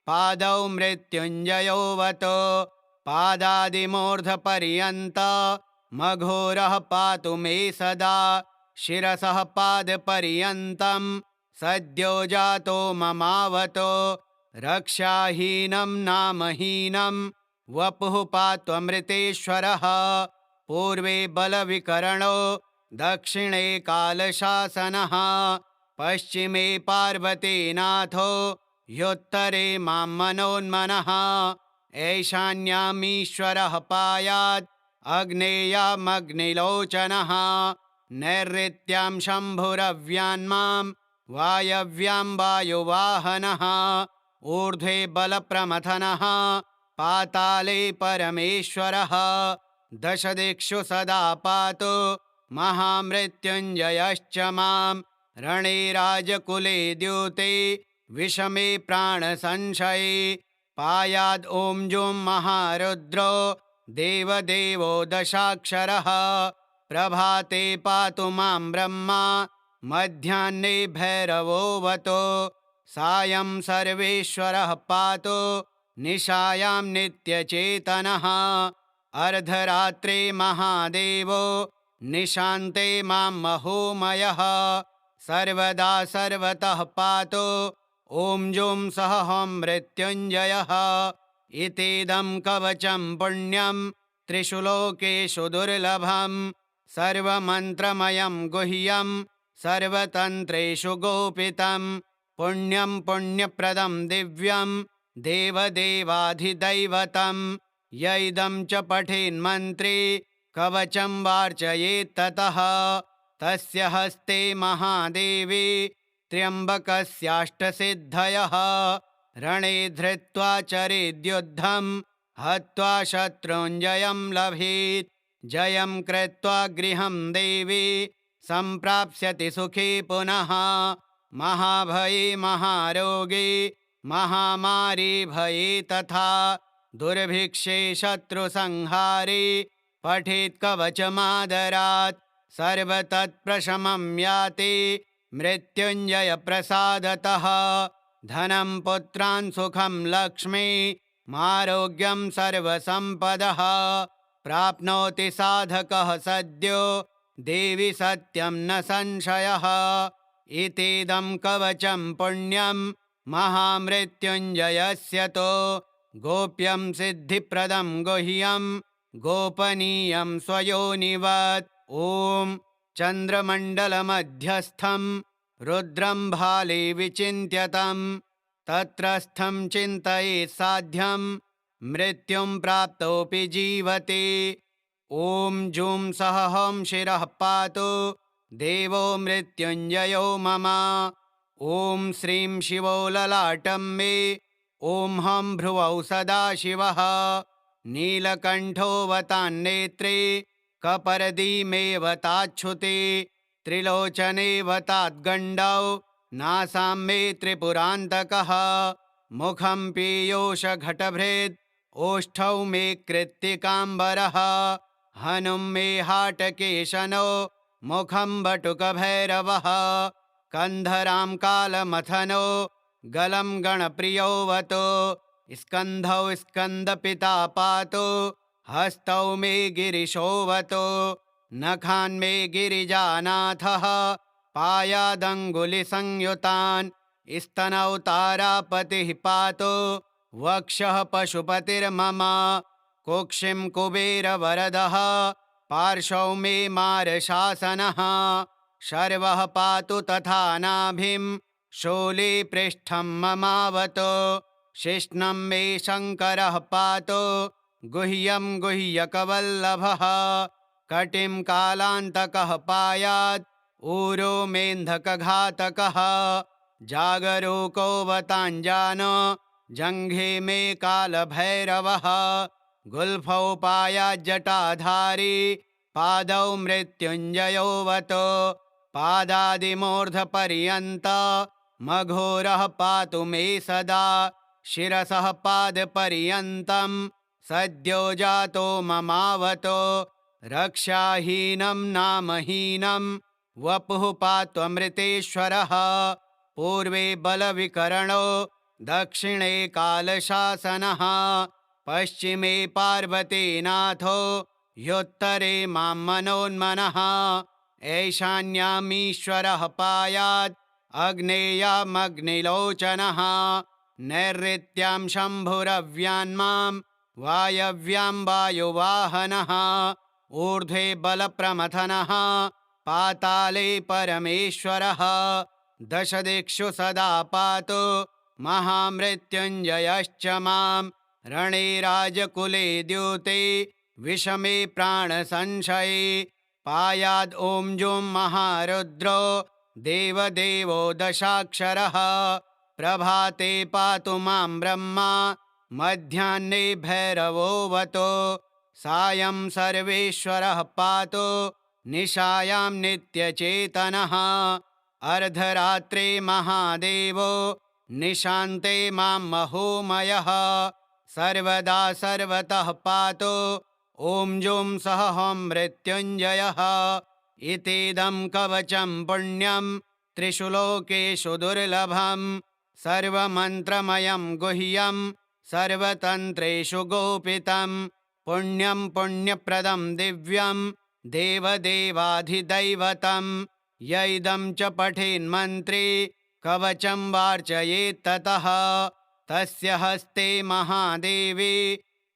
पादौ मृत्युञ्जयोऽवतो पादादिमूर्धपर्यन्त मघोरः पातु मे सदा शिरसः पादपर्यन्तं सद्यो जातो ममावतो रक्षाहीनं नामहीनं वपुः पात्वमृतेश्वरः पूर्वे बलविकरणो दक्षिणे कालशासनः पश्चिमे पार्वतीनाथो ह्युत्तरे मां मनोन्मनः ऐशान्यामीश्वरः पायात् अग्नेयामग्निलोचनः नैऋत्यां शम्भुरव्यान्मां वायव्यां वायुवाहनः ऊर्ध्वे बलप्रमथनः पाताले परमेश्वरः दशदिक्षु सदा पातु महामृत्युञ्जयश्च मां रणे राजकुले द्यूते विषमे प्राणसंशये पायाद् ॐ जुं महारुद्रो देवदेवो दशाक्षरः प्रभाते पातु मां ब्रह्मा मध्याह्ने भैरवोऽवतो सायं सर्वेश्वरः पातु निशायां नित्यचेतनः अर्धरात्रे महादेवो निशान्ते मां महोमयः सर्वदा सर्वतः पातु ॐ जुं सः हं मृत्युञ्जयः इतीदं कवचं पुण्यं त्रिषु लोकेषु दुर्लभं सर्वमन्त्रमयं गुह्यं सर्वतन्त्रेषु गोपितं पुण्यं पुण्यप्रदं दिव्यं देवदेवाधिदैवतं य इदं च पठेन्मन्त्रे कवचं वार्चयेत्ततः तस्य हस्ते महादेवी त्र्यम्बकस्याष्टसिद्धयः रणे धृत्वा चरेद्युद्धं हत्वा शत्रुञ्जयं लभेत् जयं कृत्वा गृहं देवी सम्प्राप्स्यति सुखी पुनः महाभये महारोगे महामारी भये तथा दुर्भिक्षे शत्रुसंहारे पठेत् कवचमादरात् सर्वतत्प्रशमं याति मृत्युञ्जय प्रसादतः धनं पुत्रान् सुखं लक्ष्मी मारोग्यं सर्वसम्पदः प्राप्नोति साधकः सद्यो देवि सत्यं न संशयः इतीदं कवचं पुण्यं महामृत्युञ्जयस्य तो गोप्यं सिद्धिप्रदं गुह्यं गोपनीयं स्वयोनिवत् ॐ चन्द्रमण्डलमध्यस्थं रुद्रं भाले विचिन्त्यतं तत्रस्थं चिन्तयेत् साध्यं मृत्युं प्राप्तोऽपि जीवति ॐ जुं सः हं शिरः पातु देवो मृत्युञ्जयो मम ॐ श्रीं शिवो ललाटं मे ॐ हं भ्रुवौ सदाशिवः नीलकण्ठोऽवतान्नेत्रे कपर्दीमेवताच्छुते त्रिलोचनेवताद्गण्डौ नासां मे त्रिपुरान्तकः मुखं पीयूषघटभृद् ओष्ठौ मे कृत्तिकाम्बरः हनुं मे हाटकेशनो मुखं बटुकभैरवः कन्धरां कालमथनो गलं गणप्रियोऽवतो स्कन्धौ स्कन्दपिता पातु हस्तौ मे गिरिशोऽवतो नखान्मे गिरिजानाथः पायादङ्गुलिसंयुतान् स्तनौ तारापतिः पातु वक्षः पशुपतिर्मम कुक्षिं कुबेरवरदः पार्श्वौ मे मारशासनः शर्वः पातु तथा नाभिं शूली पृष्ठं ममावतो शिश्नं मे शङ्करः पातु गुह्यं गुह्यकवल्लभः कटिं कालान्तकः पायात् ऊरो मेन्धकघातकः जागरूकोऽवताञ्जानो जङ्घे मे कालभैरवः गुल्फौ पायाज्जटाधारी पादौ मृत्युञ्जयोऽवतो पादादिमूर्धपर्यन्त मघोरः पातु मे सदा शिरसः पादपर्यन्तं सद्यो जातो ममावतो रक्षाहीनं नामहीनं वपुः पात्वमृतेश्वरः पूर्वे बलविकरणो दक्षिणे कालशासनः पश्चिमे पार्वतीनाथो ह्योत्तरे मां मनोन्मनः ऐशान्यामीश्वरः पायात् अग्नेयामग्निलोचनः नैऋत्यां शम्भुरव्यान्मां वायव्यां वायुवाहनः ऊर्ध्वे बलप्रमथनः पाताले परमेश्वरः दशदिक्षु सदा पातु महामृत्युञ्जयश्च मां रणे राजकुले द्यूते विषमे प्राणसंशये पायाद् ॐ जुं महारुद्रो देवदेवो दशाक्षरः प्रभाते पातु मां ब्रह्मा मध्याह्ने भैरवोऽवतो सायं सर्वेश्वरः पातु निशायां नित्यचेतनः अर्धरात्रे महादेवो निशान्ते मां महोमयः सर्वदा सर्वतः पातु ॐ जुं सः हं मृत्युञ्जयः इतीदं कवचं पुण्यं त्रिषु लोकेषु दुर्लभं सर्वमन्त्रमयं गुह्यं सर्वतन्त्रेषु गोपितं पुण्यं पुण्यप्रदं दिव्यं देवदेवाधिदैवतं य इदं च पठेन्मन्त्रे कवचं वार्चयेत्ततः तस्य हस्ते महादेवी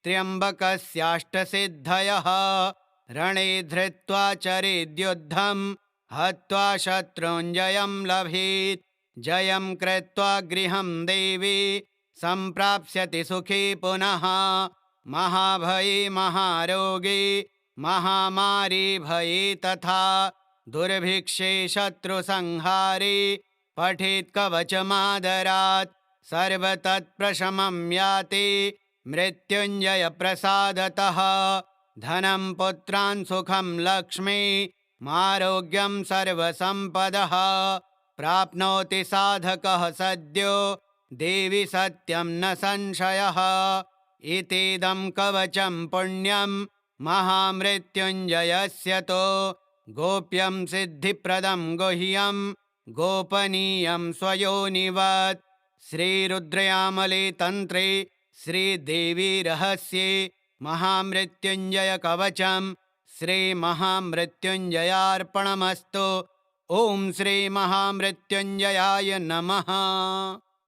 त्र्यम्बकस्याष्टसिद्धयः रणे धृत्वा चरेद्युद्धं हत्वा शत्रुञ्जयं लभेत् जयं कृत्वा गृहं देवी सम्प्राप्स्यति सुखी पुनः महाभये महारोगे महामारी भये तथा दुर्भिक्षे शत्रुसंहारे पठेत् कवचमादरात् सर्वतत्प्रशमं याति मृत्युञ्जय प्रसादतः धनं पुत्रान् सुखं लक्ष्मी मारोग्यं सर्वसम्पदः प्राप्नोति साधकः सद्यो देवि सत्यं न संशयः इतीदं कवचं पुण्यं महामृत्युञ्जयस्य तो गोप्यं सिद्धिप्रदं गुह्यं गोपनीयं स्वयोनिवत् श्रीरुद्रयामले तन्त्रे श्रीदेवी रहस्ये महामृत्युञ्जय कवचं श्रीमहामृत्युञ्जयार्पणमस्तु। ॐ श्रीमहामृत्युञ्जयाय नमः।